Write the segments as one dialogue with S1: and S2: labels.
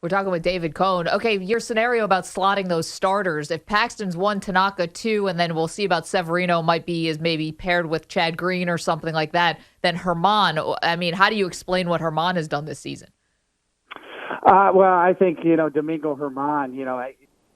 S1: We're talking with David Cohn. Okay, your scenario about slotting those starters. If Paxton's 1, Tanaka 2, and then we'll see about Severino might be is maybe paired with Chad Green or something like that, then Herman, I mean, how do you explain what Herman has done this season?
S2: Well, I think, Domingo Herman,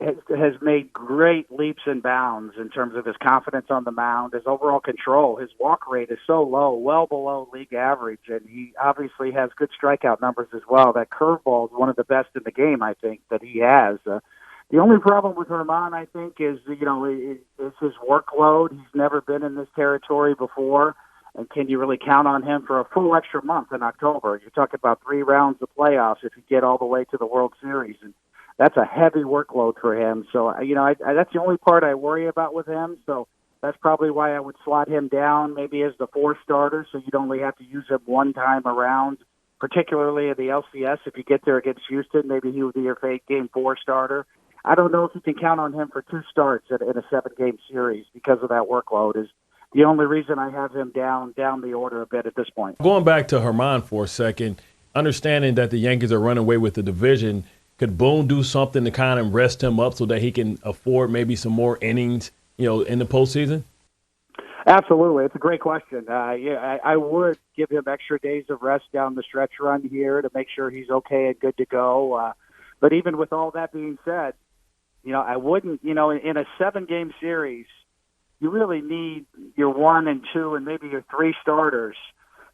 S2: has made great leaps and bounds in terms of his confidence on the mound, his overall control. His walk rate is so low, well below league average, and he obviously has good strikeout numbers as well. That curveball is one of the best in the game, I think, that he has. The only problem with Herman, I think, is his workload. He's never been in this territory before. And can you really count on him for a full extra month in October? You're talking about 3 rounds of playoffs if you get all the way to the World Series. And that's a heavy workload for him. So, that's the only part I worry about with him. So that's probably why I would slot him down maybe as the 4th starter, so you'd only have to use him one time around, particularly in the LCS. If you get there against Houston, maybe he would be your game 4 starter. I don't know if you can count on him for 2 starts in a 7-game series because of that workload is the only reason I have him down the order a bit at this point.
S3: Going back to Herman for a second, understanding that the Yankees are running away with the division, could Boone do something to kind of rest him up so that he can afford maybe some more innings, in the postseason?
S2: Absolutely. It's a great question. I would give him extra days of rest down the stretch run here to make sure he's okay and good to go. But even with all that being said, I wouldn't, in a 7-game series, you really need your 1 and 2 and maybe your 3 starters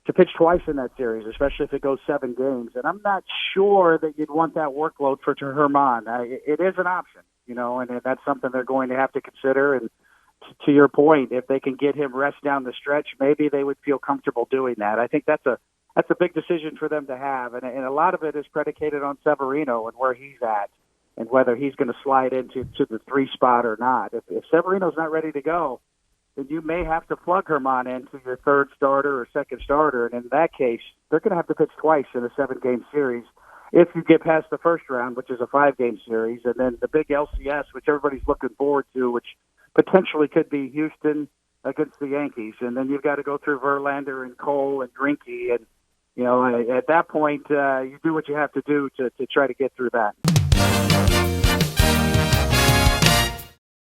S2: to pitch twice in that series, especially if it goes 7 games. And I'm not sure that you'd want that workload for Herman. It is an option, and that's something they're going to have to consider. And to your point, if they can get him rest down the stretch, maybe they would feel comfortable doing that. I think that's a big decision for them to have. And a lot of it is predicated on Severino and where he's at, and whether he's going to slide into the 3 spot or not. If Severino's not ready to go, then you may have to plug Herman into your 3rd starter or 2nd starter. And in that case, they're going to have to pitch twice in a 7-game series if you get past the first round, which is a 5-game series. And then the big LCS, which everybody's looking forward to, which potentially could be Houston against the Yankees. And then you've got to go through Verlander and Cole and Greinke. And, at that point, you do what you have to do to try to get through that.